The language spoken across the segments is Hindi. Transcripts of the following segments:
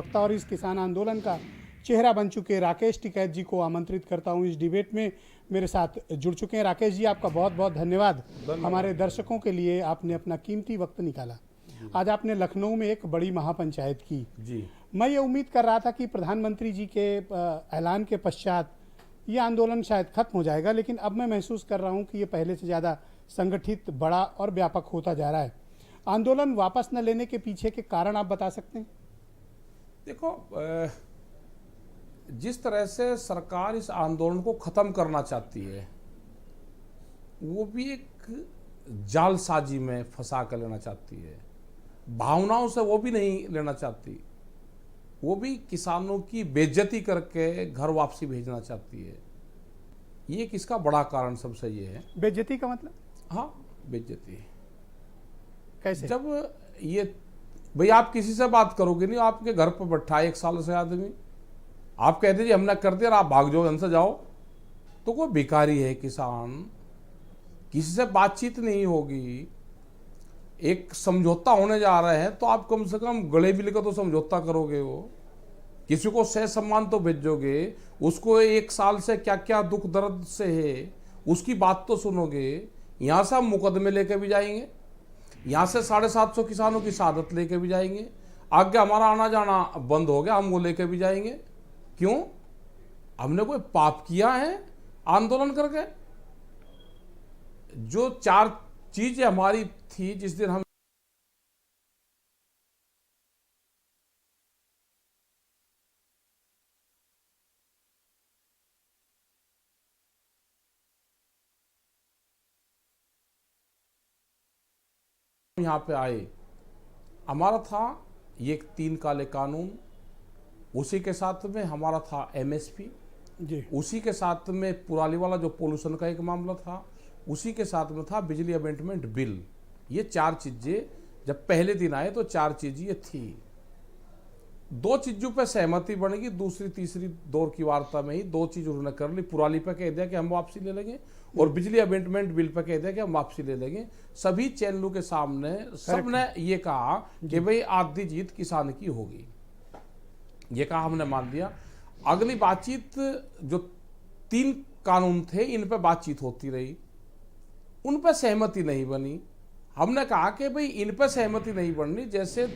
प्रवक्ता और इस किसान आंदोलन का चेहरा बन चुके राकेश टिकैत जी को आमंत्रित करता हूं। इस डिबेट में मेरे साथ जुड़ चुके हैं। राकेश जी, आपका बहुत बहुत धन्यवाद। हमारे दर्शकों के लिए आपने अपना कीमती वक्त निकाला। आज आपने लखनऊ में एक बड़ी महापंचायत की जी। मैं ये उम्मीद कर रहा था कि प्रधानमंत्री जी के ऐलान के पश्चात ये आंदोलन शायद खत्म हो जाएगा, लेकिन अब मैं महसूस कर रहा हूँ कि ये पहले से ज़्यादा संगठित, बड़ा और व्यापक होता जा रहा है। आंदोलन वापस न लेने के पीछे के कारण आप बता सकते हैं? देखो, जिस तरह से सरकार इस आंदोलन को खत्म करना चाहती है, वो भी एक जालसाजी में फंसा कर लेना चाहती है। भावनाओं से वो भी नहीं लेना चाहती, वो भी किसानों की बेइज्जती करके घर वापसी भेजना चाहती है। ये किसका बड़ा कारण सबसे ये है। बेइज्जती का मतलब? हाँ, बेइज्जती। कैसे? जब ये भाई आप किसी से बात करोगे नहीं, आपके घर पर बैठा है 1 साल से आदमी, आप कहते जी हमने कर दिया, आप भाग जाओ, हमसे जाओ, तो कोई भिखारी है किसान, किसी से बातचीत नहीं होगी, एक समझौता होने जा रहे हैं तो आप कम से कम गले भी लेकर तो समझौता करोगे। वो किसी को सह सम्मान तो भेजोगे, उसको 1 साल से क्या क्या दुख दर्द से है उसकी बात तो सुनोगे। यहाँ से हम मुकदमे लेके भी जाएंगे, यहाँ से 750 किसानों की शहादत लेके भी जाएंगे, आगे हमारा आना जाना बंद हो गया, हम वो लेके भी जाएंगे। क्यों? हमने कोई पाप किया है आंदोलन करके? जो 4 चीजें हमारी थी जिस दिन हम यहाँ पे आए, हमारा था ये 3 काले कानून, उसी के साथ में हमारा था एमएसपी जी, उसी के साथ में पुराली वाला जो पोल्यूशन का एक मामला था, उसी के साथ में था बिजली अमेंडमेंट बिल। ये 4 चीजें जब पहले दिन आए तो 4 चीजें ये थी। 2 चीजों पे सहमति बनेगी, दूसरी तीसरी दौर की वार्ता में ही 2 चीज उन्होंने कर ली। पुराली पे कह दिया कि हम वापसी ले लेंगे, और बिजली अमेंडमेंट बिल पे कह दिया कि हम वापसी ले लेंगे। सभी चैनलों के सामने सबने ये कहा कि भाई आधी जीत किसान की होगी, ये कहा, हमने मान लिया। अगली बातचीत जो 3 कानून थे इन पे बातचीत होती रही, उन पे सहमति नहीं बनी। हमने कहा कि भाई इन पे सहमति नहीं बननी, जैसे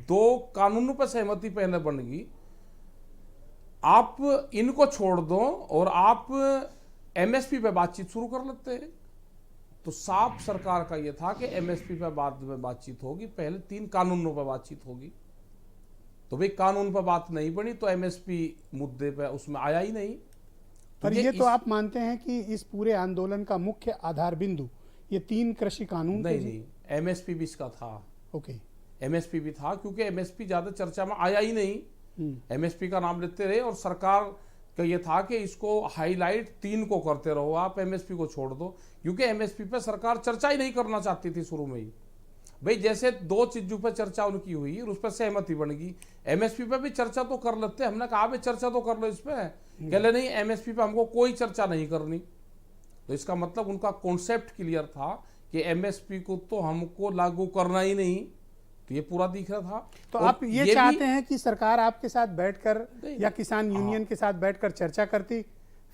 2 कानूनों पे सहमति पहले बन गई, आप इनको छोड़ दो और आप एमएसपी पे बातचीत शुरू कर लेते हैं। तो साफ सरकार का ये था कि एमएसपी पे बाद में बातचीत होगी, पहले 3 कानूनों पर बातचीत होगी। तो भाई कानून पर बात नहीं बनी तो एमएसपी मुद्दे पे उसमें आया ही नहीं। पर ये तो आप मानते हैं कि इस पूरे आंदोलन का मुख्य आधार बिंदु ये 3 कृषि कानून? नहीं, एमएसपी भी इसका था। ओके, एमएसपी भी था, क्योंकि एमएसपी ज्यादा चर्चा में आया ही नहीं। एमएसपी का नाम लेते रहे और सरकार का ये था कि इसको हाईलाइट 3 को करते रहो, आप एमएसपी को छोड़ दो, क्योंकि एमएसपी पे सरकार चर्चा ही नहीं करना चाहती थी शुरू में ही। भाई जैसे 2 चीजों पर चर्चा उनकी हुई और उस पर सहमति बन गई, एमएसपी पे भी चर्चा तो कर लेते। हमने कहा भाई चर्चा तो कर लो इस पे, कहले नहीं एमएसपी पे हमको कोई चर्चा नहीं करनी। तो इसका मतलब उनका कॉन्सेप्ट क्लियर था कि एमएसपी को तो हमको लागू करना ही नहीं। तो ये पूरा दिख रहा था। तो आप ये चाहते हैं कि सरकार आपके साथ बैठकर या किसान यूनियन के साथ बैठकर चर्चा करती,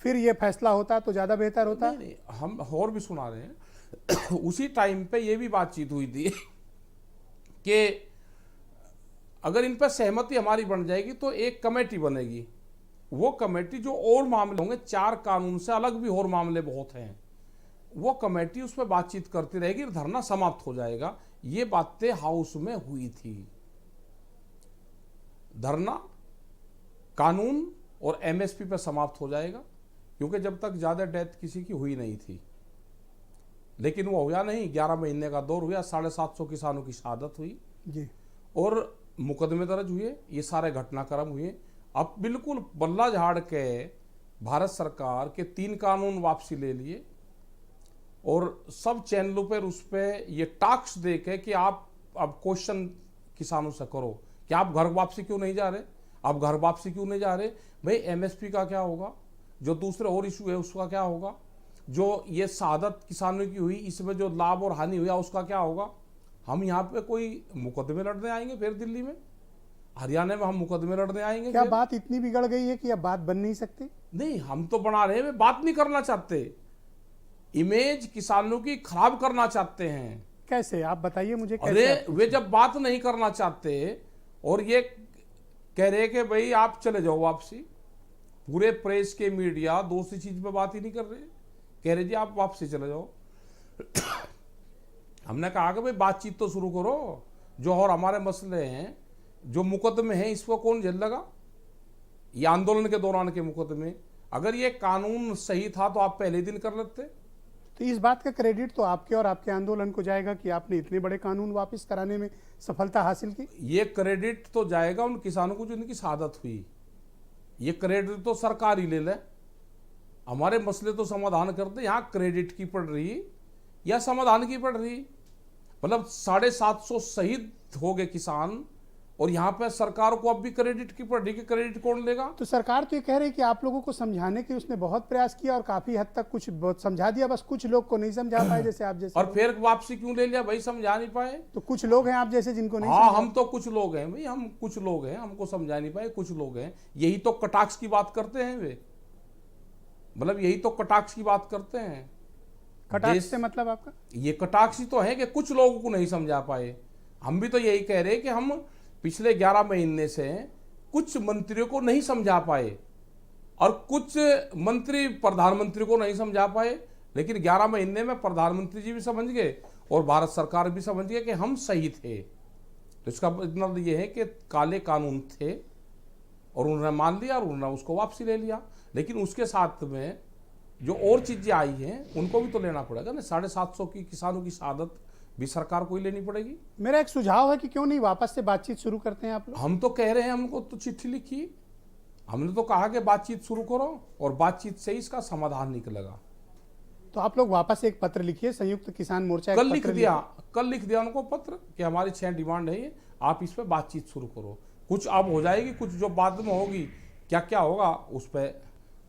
फिर ये फैसला होता तो ज्यादा बेहतर होता? नहीं, हम और भी सुना रहे हैं। उसी टाइम पे ये भी बातचीत हुई थी कि अगर इन पर सहमति हमारी बन जाएगी तो एक कमेटी बनेगी। वो कमेटी जो और मामले होंगे, 4 कानून से अलग भी और मामले बहुत हैं, वो कमेटी उस पर बातचीत करती रहेगी, धरना समाप्त हो जाएगा। ये बातें हाउस में हुई थी। धरना, कानून और एमएसपी पर समाप्त हो जाएगा, क्योंकि जब तक ज्यादा डेथ किसी की हुई नहीं थी। लेकिन वो हुआ नहीं, 11 महीने का दौर हुआ, 750 किसानों की शहादत हुई जी, और मुकदमे दर्ज हुए, ये सारे घटनाक्रम हुए। अब बिल्कुल बल्ला झाड़ के भारत सरकार के 3 कानून वापसी ले लिए और सब चैनलों पर उस पर ये टास्क दे के कि आप अब क्वेश्चन किसानों से करो कि आप घर वापसी क्यों नहीं जा रहे, आप घर वापसी क्यों नहीं जा रहे। भाई एमएसपी का क्या होगा, जो दूसरे और इशू है उसका क्या होगा, जो ये शहादत किसानों की हुई इसमें जो लाभ और हानि हुआ उसका क्या होगा। हम यहाँ पे कोई मुकदमे लड़ने आएंगे फिर दिल्ली में? हरियाणा में हम मुकदमे लड़ने आएंगे। क्या फिर? बात इतनी बिगड़ गई है कि अब बात बन नहीं सकती? नहीं, हम तो बना रहे हैं, वे बात नहीं करना चाहते, इमेज किसानों की खराब करना चाहते हैं। कैसे, आप बताइए मुझे कैसे? अरे वे जब बात नहीं करना चाहते और ये कह रहे कि भाई आप चले जाओ वापसी, पूरे प्रेस के मीडिया दूसरी चीज पे बात ही नहीं कर रहे, कह रहे जी आप वापसी चले जाओ। हमने कहा कि भाई बातचीत तो शुरू करो, जो और हमारे मसले हैं, जो मुकदमे हैं इसको कौन जेल लगा, ये आंदोलन के दौरान के मुकदमे, अगर ये कानून सही था तो आप पहले दिन कर लेते। तो इस बात का क्रेडिट तो आपके और आपके आंदोलन को जाएगा कि आपने इतने बड़े कानून वापस कराने में सफलता हासिल की। ये क्रेडिट तो जाएगा उन किसानों को जिनकी शहादत हुई, ये क्रेडिट तो सरकार ही ले ले, हमारे मसले तो समाधान कर दे। यहाँ क्रेडिट की पड़ रही या समाधान की पड़ रही, मतलब 750 शहीद हो गए किसान और यहाँ पे सरकार को अब भी क्रेडिट की पड़ रही कि क्रेडिट कौन लेगा। तो सरकार तो ये कह रही है कि आप लोगों को समझाने की उसने बहुत प्रयास किया और काफी हद तक कुछ बहुत समझा दिया, बस कुछ लोग को नहीं समझा पाए, जैसे आप जैसे। और फिर वापसी क्यों ले लिया भाई, समझा नहीं पाए। तो कुछ लोग हैं आप जैसे जिनको नहीं हाँ, समझा। हम तो कुछ लोग हैं भाई, हम कुछ लोग हैं, हमको समझा नहीं पाए, कुछ लोग हैं, यही तो कटाक्ष की बात करते हैं वे, मतलब यही तो कटाक्ष की बात करते हैं। कटाक्ष से मतलब आपका? ये कटाक्ष ही तो है कि कुछ लोगों को नहीं समझा पाए। हम भी तो यही कह रहे हैं कि हम पिछले 11 महीने से कुछ मंत्रियों को नहीं समझा पाए और कुछ मंत्री प्रधानमंत्री को नहीं समझा पाए, लेकिन 11 महीने में प्रधानमंत्री जी भी समझ गए और भारत सरकार भी समझ गए कि हम सही थे। तो इसका मतलब ये है कि काले कानून थे और उन्होंने मान लिया और उन्होंने उसको वापसी ले लिया, लेकिन उसके साथ में जो और चीजें आई हैं उनको भी तो लेना पड़ेगा ना। 750 की किसानों की शहादत भी सरकार को ही लेनी पड़ेगी। मेरा एक सुझाव है कि क्यों नहीं वापस से बातचीत शुरू करते हैं आप लोग? हम तो कह रहे हैं, हमको तो चिट्ठी लिखी, हमने तो कहा कि बातचीत शुरू करो और बातचीत से ही इसका समाधान निकलेगा। तो आप लोग वापस एक पत्र लिखिए, संयुक्त किसान मोर्चा कल लिख दिया उनको पत्र कि हमारी 6 डिमांड है ये, आप इस पर बातचीत शुरू करो। कुछ अब हो जाएगी, कुछ जो बाद में होगी, क्या क्या होगा उस पर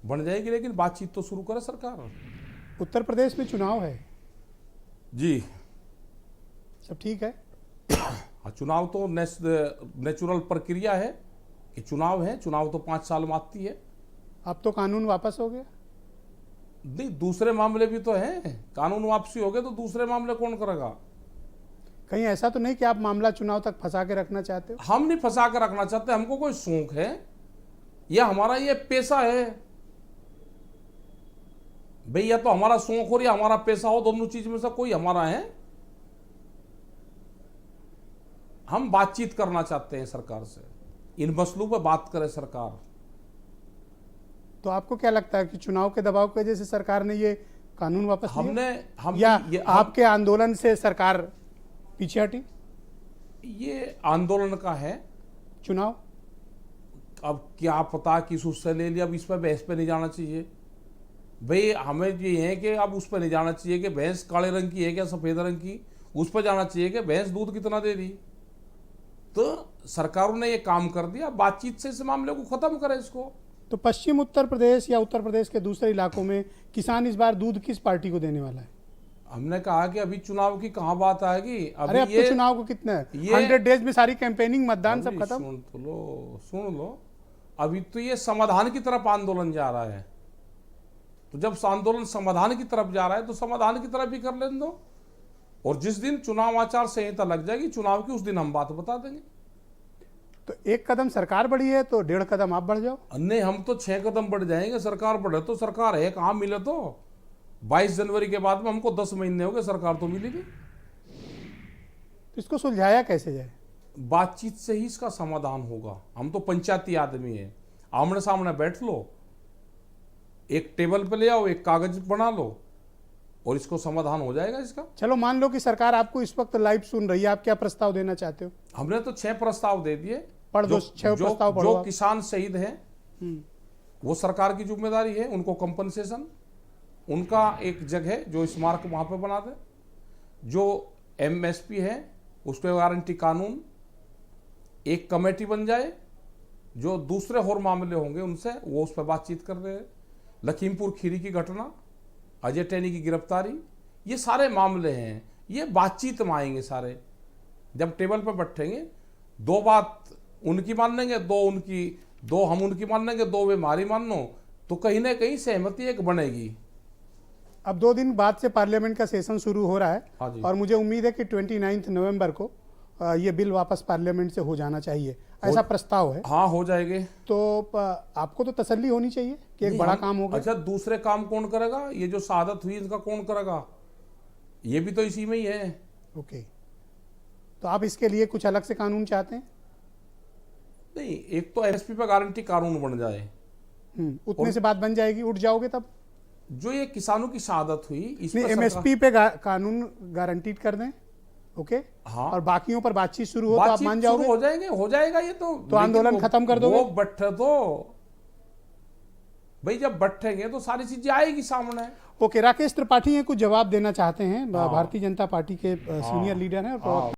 बन जाएगी, लेकिन बातचीत तो शुरू करे सरकार। उत्तर प्रदेश में चुनाव है जी, सब ठीक है? चुनाव तो नेचुरल प्रक्रिया है कि चुनाव है, चुनाव तो 5 साल में आती है। अब तो कानून वापस हो गया? नहीं, दूसरे मामले भी तो हैं, कानून वापसी हो गए तो दूसरे मामले कौन करेगा। कहीं ऐसा तो नहीं कि आप मामला चुनाव तक फंसा के रखना चाहते हो? हम नहीं फंसा कर रखना चाहते, हमको कोई शौक है या हमारा ये पेशा है भाई, या तो हमारा शौक हो या हमारा पैसा हो, दोनों चीज में से कोई हमारा है। हम बातचीत करना चाहते हैं सरकार से, इन मसलों पर बात करे सरकार। तो आपको क्या लगता है कि चुनाव के दबाव की वजह से सरकार ने ये कानून वापस लिया? या आपके आंदोलन से सरकार पीछे हटी? ये आंदोलन का है चुनाव। अब क्या पता किस उससे ले लिया, अब इस पर बहस पे नहीं जाना चाहिए भाई। हमें ये है कि अब उस पर नहीं जाना चाहिए कि भैंस काले रंग की है क्या सफेद रंग की, उस पर जाना चाहिए कि भैंस दूध कितना दे रही। तो सरकारों ने ये काम कर दिया, बातचीत से इस मामले को खत्म करे इसको। तो पश्चिम उत्तर प्रदेश या उत्तर प्रदेश के दूसरे इलाकों में किसान इस बार दूध किस पार्टी को देने वाला है? हमने कहा कि अभी चुनाव की कहाँ बात आएगी, अरे अब तो चुनाव को कितना है, 100 डेज में सारी कैंपेनिंग मतदान सब खत्म। सुन लो, अभी तो ये समाधान की तरफ आंदोलन जा रहा है। तो जब आंदोलन समाधान की तरफ जा रहा है तो समाधान की तरफ ही कर लेने दो, और जिस दिन चुनाव आचार संहिता लग जाएगी चुनाव की, उस दिन हम बात बता देंगे। तो एक कदम सरकार बढ़ी है तो 1.5 कदम आप बढ़ जाओ। नहीं, हम तो 6 कदम बढ़ जाएंगे। सरकार बढ़े तो सरकार है, कहाँ मिले तो 22 जनवरी के बाद में हमको 10 महीने हो गए, सरकार तो मिलेगी। तो इसको सुलझाया कैसे जाए? बातचीत से ही इसका समाधान होगा। हम तो पंचायती आदमी हैं, आमने सामने बैठ लो, एक टेबल पे ले आओ, एक कागज बना लो और इसको समाधान हो जाएगा इसका। चलो मान लो कि सरकार आपको इस वक्त लाइव सुन रही है, आप क्या प्रस्ताव देना चाहते हो? हमने तो 6 प्रस्ताव दे दिए। पढ़ दो 6 प्रस्ताव पढ़ो। जो किसान शहीद हैं वो सरकार की जिम्मेदारी है, उनको कंपनसेशन, उनका एक जगह जो स्मारक वहां पे बना दे, जो एमएसपी है उसके गारंटी कानून, एक कमेटी बन जाए, जो दूसरे और मामले होंगे उनसे वो उस पर बातचीत कर रहे हैं। लखीमपुर खीरी की घटना, अजय टैनी की गिरफ्तारी, ये सारे मामले हैं, ये बातचीत में आएंगे सारे। जब टेबल पर बैठेंगे, 2 बात उनकी मान लेंगे, दो उनकी, दो हम उनकी मान लेंगे, दो वे हमारी मान लो, तो कहीं ना कहीं सहमति एक बनेगी। अब 2 दिन बाद से पार्लियामेंट का सेशन शुरू हो रहा हाँ है जी। और मुझे उम्मीद है कि 29 नवंबर को ये बिल वापस पार्लियामेंट से हो जाना चाहिए, ऐसा प्रस्ताव है। हाँ, हो जाएंगे। तो आपको तो तसल्ली होनी चाहिए कि एक बड़ा काम हो गया। अच्छा, दूसरे काम कौन करेगा? ये जो शहादत हुई इनका कौन करेगा? ये भी तो इसी में ही है। ओके, तो आप इसके लिए कुछ अलग से कानून चाहते हैं? नहीं, एक तो एमएसपी पे गारंटी कानून बन जाए। उतने से बात बन जाएगी, उठ जाओगे तब? जो ये किसानों की शहादत हुई इस नहीं, पर एमएसपी पे कानून गारंटीड कर दें, ओके। हाँ, और बाकियों पर बातचीत शुरू हो तो आप बातचीत मान शुरू जाओगे? हो जाएंगे, हो जाएगा ये तो आंदोलन खत्म कर दोगे? वो बैठे तो भाई, जब बैठेंगे तो सारी चीजें आएगी सामने। ओके, राकेश त्रिपाठी हैं, कुछ जवाब देना चाहते हैं, भारतीय जनता पार्टी के सीनियर लीडर हैं और